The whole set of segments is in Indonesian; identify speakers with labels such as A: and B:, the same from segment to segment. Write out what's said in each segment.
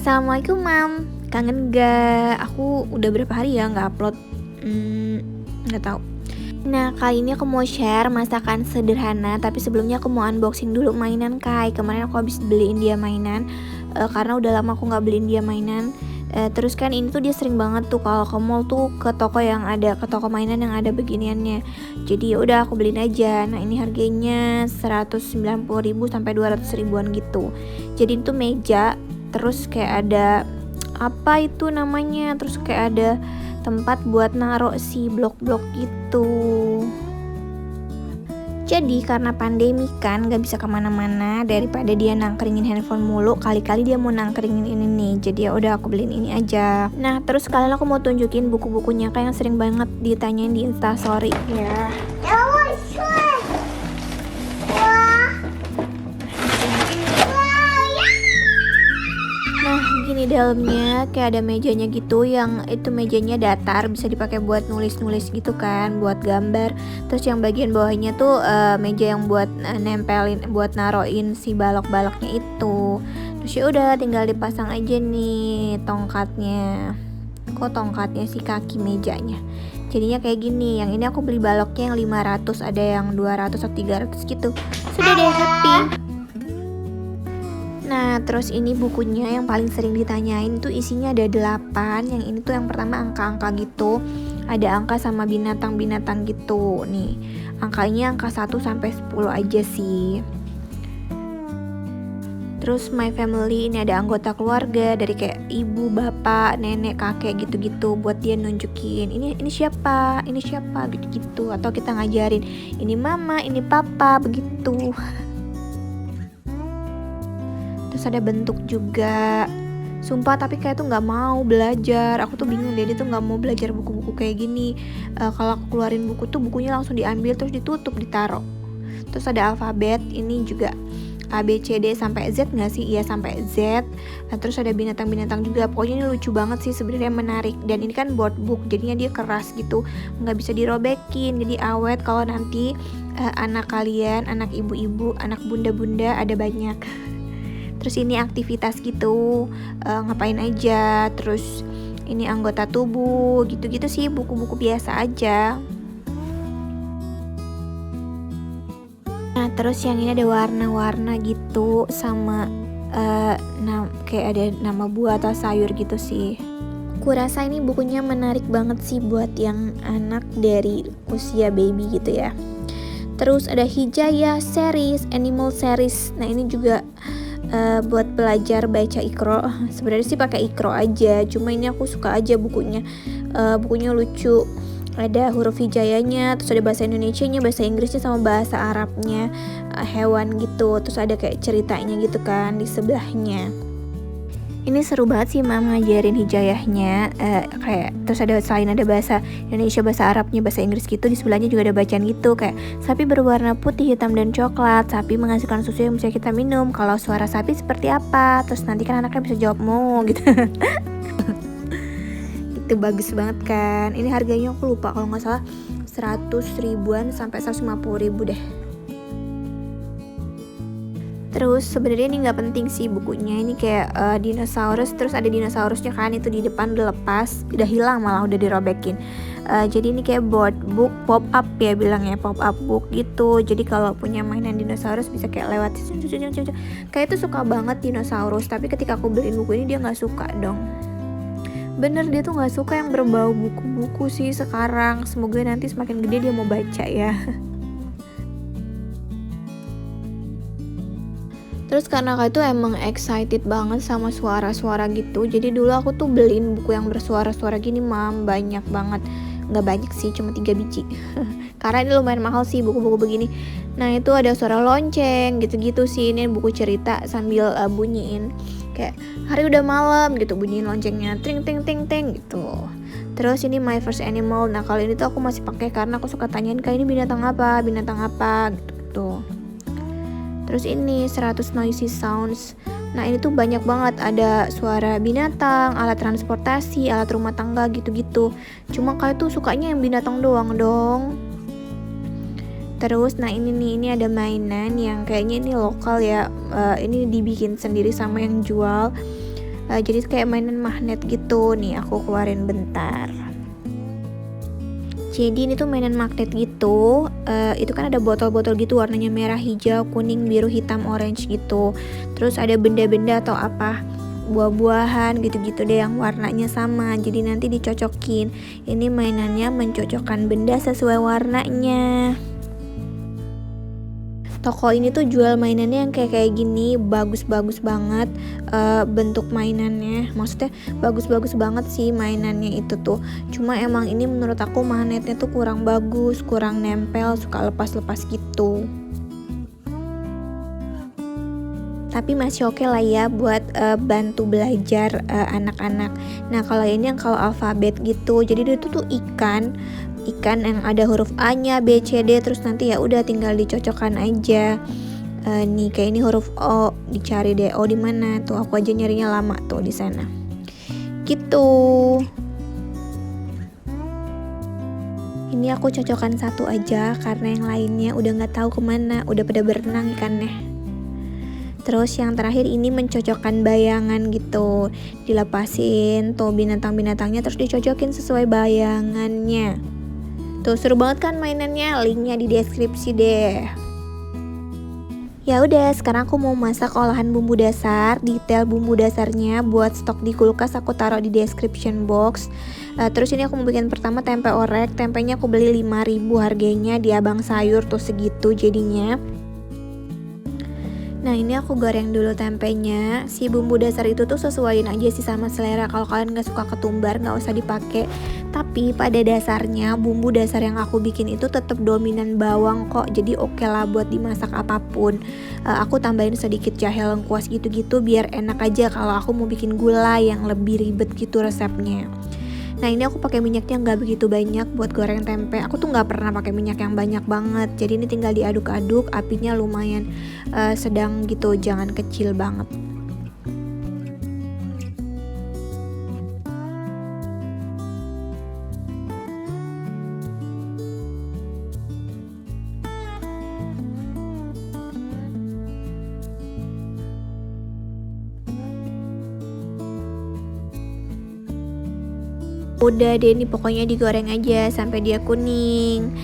A: Assalamualaikum Mam, kangen gak? Aku udah berapa hari ya nggak upload, nggak tahu. Nah kali ini aku mau share masakan sederhana, tapi sebelumnya aku mau unboxing dulu mainan Kai. Kemarin aku habis beliin dia mainan, karena udah lama aku nggak beliin dia mainan. Terus kan ini tuh dia sering banget tuh kalau ke mall tuh ke toko mainan yang ada beginiannya. Jadi ya udah aku beliin aja. Nah ini harganya 190.000 sampai 200.000-an gitu. Jadi itu meja, terus kayak ada apa itu namanya, terus kayak ada tempat buat naruh si blok-blok gitu. Jadi karena pandemi kan gak bisa kemana-mana, daripada dia nangkringin handphone mulu, kali-kali dia mau nangkringin ini nih. Jadi ya udah aku beliin ini aja. Nah terus sekalian aku mau tunjukin buku-bukunya kayak yang sering banget ditanyain di Instastory ya. Nah gini dalamnya kayak ada mejanya gitu, yang itu mejanya datar, bisa dipakai buat nulis-nulis gitu kan, buat gambar. Terus yang bagian bawahnya tuh meja yang buat nempelin, buat naroin si balok-baloknya itu. Terus ya udah tinggal dipasang aja nih tongkatnya. Kok tongkatnya si kaki mejanya. Jadinya kayak gini. Yang ini aku beli baloknya yang 500, ada yang 200 atau 300 gitu. Sudah deh happy. Nah terus ini bukunya yang paling sering ditanyain tuh isinya ada 8. Yang ini tuh yang pertama angka-angka gitu, ada angka sama binatang-binatang gitu. Nih angkanya angka 1 sampai 10 aja sih. Terus my family, ini ada anggota keluarga dari kayak ibu, bapak, nenek, kakek gitu-gitu, buat dia nunjukin ini siapa gitu-gitu, atau kita ngajarin ini mama, ini papa begitu. Terus ada bentuk juga. Sumpah tapi kayak tuh nggak mau belajar. Aku tuh bingung deh, dia tuh nggak mau belajar buku-buku kayak gini. Kalau aku keluarin buku tuh bukunya langsung diambil terus ditutup, ditaruh. Terus ada alfabet, ini juga A, B, C, D sampai Z nggak sih? Iya sampai Z. Nah, terus ada binatang-binatang juga. Pokoknya ini lucu banget sih sebenarnya, menarik. Dan ini kan board book, jadinya dia keras gitu, nggak bisa dirobekin. Jadi awet kalau nanti anak kalian, anak ibu-ibu, anak bunda-bunda ada banyak. Terus ini aktivitas gitu, ngapain aja. Terus ini anggota tubuh, gitu-gitu sih, buku-buku biasa aja. Nah terus yang ini ada warna-warna gitu, sama kayak ada nama buah atau sayur gitu sih. Aku rasa ini bukunya menarik banget sih buat yang anak dari usia baby gitu ya. Terus ada Hijayah series, animal series. Nah ini juga buat belajar baca Iqro. Sebenarnya sih pakai Iqro aja, cuma ini aku suka aja bukunya. Bukunya lucu, ada huruf hijayanya, terus ada bahasa Indonesianya, bahasa Inggrisnya, sama bahasa Arabnya, hewan gitu. Terus ada kayak ceritanya gitu kan di sebelahnya. Ini seru banget sih Mam ngajarin hijayahnya, kayak terus ada selain ada bahasa Indonesia, bahasa Arabnya, bahasa Inggris gitu, di sebelahnya juga ada bacaan gitu kayak sapi berwarna putih, hitam, dan coklat. Sapi menghasilkan susu yang bisa kita minum. Kalau suara sapi seperti apa? Terus nanti kan anaknya bisa jawab mo gitu. Itu bagus banget kan. Ini harganya aku lupa, kalau nggak salah 100.000-an sampai 150.000 deh. Terus sebenarnya ini nggak penting sih bukunya. Ini kayak dinosaurus, terus ada dinosaurusnya kan, itu di depan udah lepas, udah hilang malah, udah dirobekin. Jadi ini kayak board book pop up ya bilangnya, pop up book gitu. Jadi kalau punya mainan dinosaurus bisa kayak lewat. Kayak itu suka banget dinosaurus, tapi ketika aku beliin buku ini dia nggak suka dong. Bener, dia tuh nggak suka yang berbau buku-buku sih sekarang. Semoga nanti semakin gede dia mau baca ya. Terus karena aku itu emang excited banget sama suara-suara gitu, jadi dulu aku tuh beliin buku yang bersuara-suara gini Mam, banyak banget. Nggak banyak sih, cuma 3 biji. Karena ini lumayan mahal sih buku-buku begini. Nah itu ada suara lonceng gitu-gitu sih. Ini buku cerita sambil bunyiin kayak hari udah malam gitu, bunyiin loncengnya ting ting ting ting gitu. Terus ini My First Animal. Nah kalau ini tuh aku masih pakai karena aku suka tanyain kayak ini binatang apa gitu. Terus ini 100 noisy sounds. Nah ini tuh banyak banget, ada suara binatang, alat transportasi, alat rumah tangga gitu-gitu. Cuma kayak tuh sukanya yang binatang doang dong. Terus nah ini nih, ini ada mainan yang kayaknya ini lokal ya. Ini dibikin sendiri sama yang jual. Jadi kayak mainan magnet gitu. Nih aku keluarin bentar. Jadi ini tuh mainan magnet gitu. Itu kan ada botol-botol gitu warnanya merah, hijau, kuning, biru, hitam, orange gitu. Terus ada benda-benda atau apa, buah-buahan gitu-gitu deh yang warnanya sama. Jadi nanti dicocokin. Ini mainannya mencocokkan benda sesuai warnanya. Toko ini tuh jual mainannya yang kayak gini, bagus-bagus banget bentuk mainannya. Maksudnya bagus-bagus banget sih mainannya itu tuh. Cuma emang ini menurut aku magnetnya tuh kurang bagus, kurang nempel, suka lepas-lepas gitu. Tapi masih oke lah ya buat bantu belajar anak-anak. Nah kalau ini yang kalau alfabet gitu, jadi itu tuh ikan yang ada huruf A-nya, B, C, D, terus nanti ya udah tinggal dicocokkan aja. Nih kayak ini huruf O, dicari deh O di mana tuh, aku aja nyarinya lama tuh di sana. Gitu. Ini aku cocokkan satu aja karena yang lainnya udah nggak tahu kemana, udah pada berenang ikannya. Terus yang terakhir ini mencocokkan bayangan gitu, dilepasin tuh binatang-binatangnya terus dicocokin sesuai bayangannya. Tuh seru banget kan mainannya, linknya di deskripsi deh. Ya udah, sekarang aku mau masak olahan bumbu dasar. Detail bumbu dasarnya buat stok di kulkas aku taruh di description box. Terus ini aku mau bikin pertama tempe orek. Tempenya aku beli 5.000 harganya di Abang Sayur tuh segitu jadinya. Nah ini aku goreng dulu tempenya. Si bumbu dasar itu tuh sesuaiin aja sih sama selera. Kalau kalian gak suka ketumbar gak usah dipakai. Tapi pada dasarnya bumbu dasar yang aku bikin itu tetap dominan bawang kok. Jadi oke lah buat dimasak apapun. Aku tambahin sedikit jahe lengkuas gitu-gitu biar enak aja kalau aku mau bikin gulai yang lebih ribet gitu resepnya. Nah ini aku pakai minyaknya nggak begitu banyak buat goreng tempe. Aku tuh nggak pernah pakai minyak yang banyak banget. Jadi ini tinggal diaduk-aduk, apinya lumayan sedang gitu, jangan kecil banget. Udah deh, ini pokoknya digoreng aja sampai dia kuning.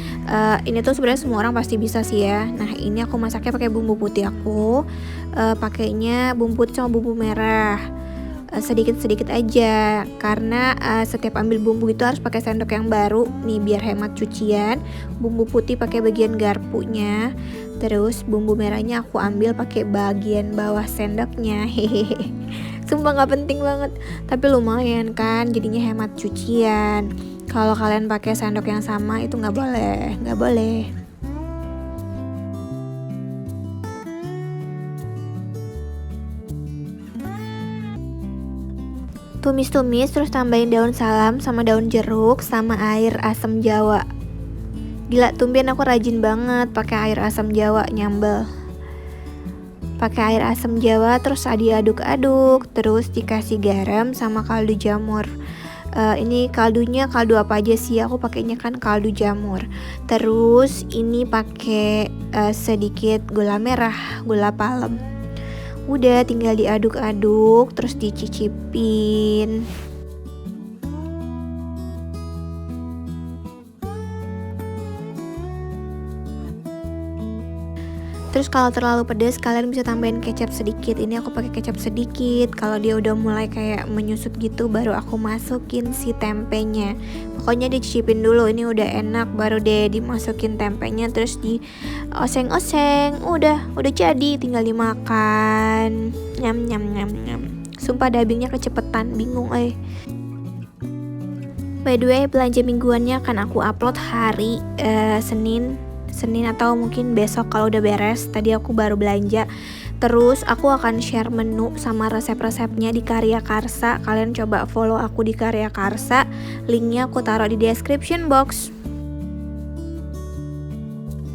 A: Ini tuh sebenarnya semua orang pasti bisa sih ya. Nah ini aku masaknya pakai bumbu putih aku. Pakainya bumbu putih sama bumbu merah. Sedikit-sedikit aja karena setiap ambil bumbu itu harus pakai sendok yang baru nih biar hemat cucian. Bumbu putih pakai bagian garpunya. Terus bumbu merahnya aku ambil pakai bagian bawah sendoknya. Hehehe. Sumpah nggak penting banget, tapi lumayan kan, jadinya hemat cucian. Kalau kalian pakai sendok yang sama itu nggak boleh. Tumis-tumis terus tambahin daun salam sama daun jeruk sama air asam jawa. Gila, tumben aku rajin banget pakai air asam jawa nyambel. Pakai air asam jawa terus diaduk-aduk, terus dikasih garam sama kaldu jamur. Ini kaldunya kaldu apa aja sih, aku pakainya kan kaldu jamur. Terus ini pakai sedikit gula merah, gula palem. Udah tinggal diaduk-aduk terus dicicipin. Terus kalau terlalu pedas kalian bisa tambahin kecap sedikit. Ini aku pakai kecap sedikit. Kalau dia udah mulai kayak menyusut gitu baru aku masukin si tempenya. Pokoknya dicicipin dulu, ini udah enak baru deh dimasukin tempenya terus di oseng-oseng. Udah jadi tinggal dimakan. Nyam. Sumpah dubbingnya kecepetan, bingung By the way, belanja mingguannya akan aku upload hari Senin atau mungkin besok kalau udah beres. Tadi aku baru belanja. Terus aku akan share menu sama resep-resepnya di Karya Karsa. Kalian coba follow aku di Karya Karsa. Linknya aku taruh di description box.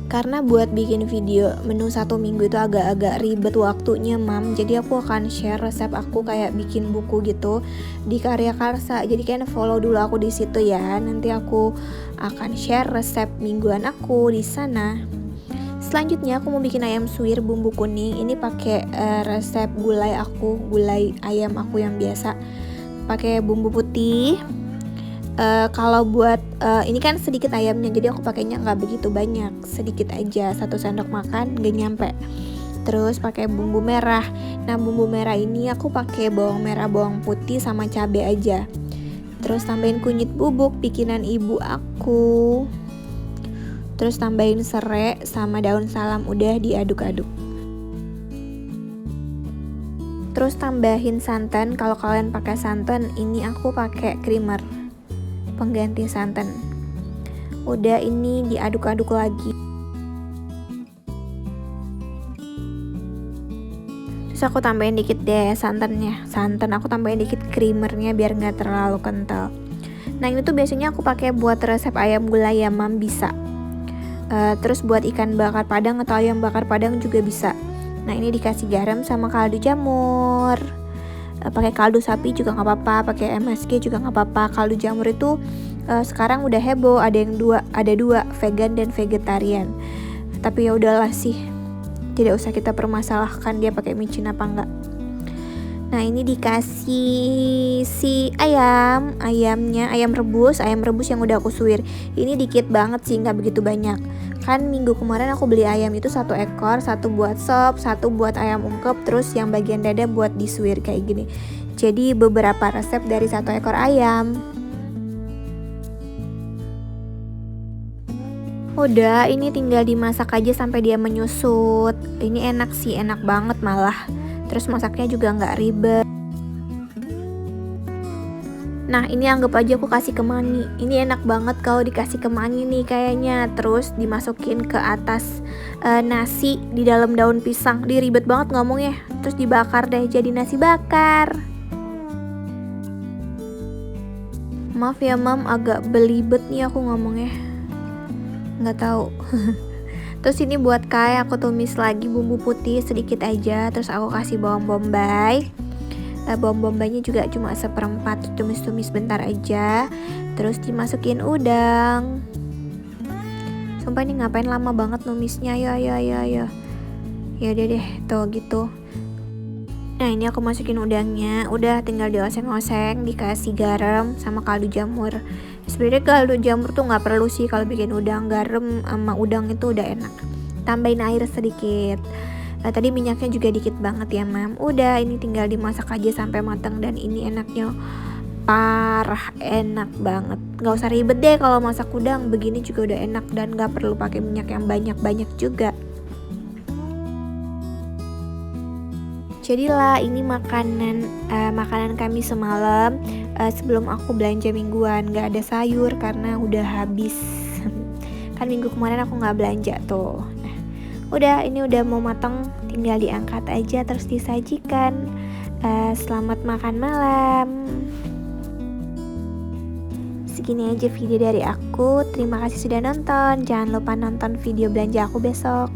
A: Karena buat bikin video menu 1 minggu itu agak-agak ribet waktunya mam. Jadi aku akan share resep aku kayak bikin buku gitu di Karya Karsa. Jadi kalian follow dulu aku di situ ya. Nanti aku akan share resep mingguan aku di sana. Selanjutnya aku mau bikin ayam suwir bumbu kuning. Ini pakai resep gulai ayam aku yang biasa. Pakai bumbu putih. Kalau buat ini kan sedikit ayamnya, jadi aku pakainya nggak begitu banyak, sedikit aja, 1 sendok makan nggak nyampe. Terus pakai bumbu merah. Nah, bumbu merah ini aku pakai bawang merah, bawang putih sama cabai aja. Terus tambahin kunyit bubuk bikinan ibu aku. Terus tambahin serai sama daun salam, udah diaduk-aduk. Terus tambahin santan. Kalau kalian pakai santan, ini aku pakai creamer pengganti santan. Udah, ini diaduk-aduk lagi. Terus aku tambahin dikit deh santannya. Santan aku tambahin dikit, creamernya biar nggak terlalu kental. Nah, ini tuh biasanya aku pakai buat resep ayam gulai ya, Mam, bisa. Terus buat ikan bakar padang atau ayam bakar padang juga bisa. Nah, ini dikasih garam sama kaldu jamur. Pakai kaldu sapi juga nggak apa-apa, pakai MSG juga nggak apa-apa. Kaldu jamur itu sekarang udah heboh, ada dua, vegan dan vegetarian. Tapi ya udahlah sih, tidak usah kita permasalahkan dia pakai micin apa enggak. Nah, ini dikasih si ayamnya, ayam rebus yang udah aku suwir. Ini dikit banget sih, nggak begitu banyak. Kan minggu kemarin aku beli ayam itu 1 ekor, 1 buat sop, 1 buat ayam ungkep, terus yang bagian dada buat disuwir kayak gini. Jadi beberapa resep dari 1 ekor ayam. Udah, ini tinggal dimasak aja sampai dia menyusut. Ini enak sih, enak banget malah. Terus masaknya juga nggak ribet. Nah, ini anggap aja aku kasih kemangi. Ini enak banget kalau dikasih kemangi nih kayaknya. Terus dimasukin ke atas nasi di dalam daun pisang. Dia ribet banget ngomongnya. Terus dibakar deh jadi nasi bakar. Maaf ya, Mam, agak belibet nih aku ngomongnya. Nggak tahu. Terus ini buat Kai aku tumis lagi bumbu putih sedikit aja. Terus aku kasih bawang bombay. Bawang bombaynya juga cuma 1/4, tumis-tumis bentar aja. Terus dimasukin udang. Sumpah ini ngapain lama banget numisnya. Ya. Ya udah deh, tuh gitu. Nah, ini aku masukin udangnya. Udah tinggal dioseng-oseng, dikasih garam sama kaldu jamur. Sebenarnya kaldu jamur tuh nggak perlu sih kalau bikin udang. Garam sama udang itu udah enak. Tambahin air sedikit. Tadi minyaknya juga dikit banget ya, Mam. Udah, ini tinggal dimasak aja sampai matang. Dan ini enaknya parah, enak banget. Nggak usah ribet deh kalau masak udang. Begini juga udah enak dan nggak perlu pakai minyak yang banyak-banyak juga. Jadilah ini makanan kami semalam sebelum aku belanja mingguan. Gak ada sayur karena udah habis. Kan minggu kemarin aku gak belanja tuh. Nah, udah, ini udah mau matang, tinggal diangkat aja terus disajikan. Selamat makan malam. Segini aja video dari aku. Terima kasih sudah nonton. Jangan lupa nonton video belanja aku besok.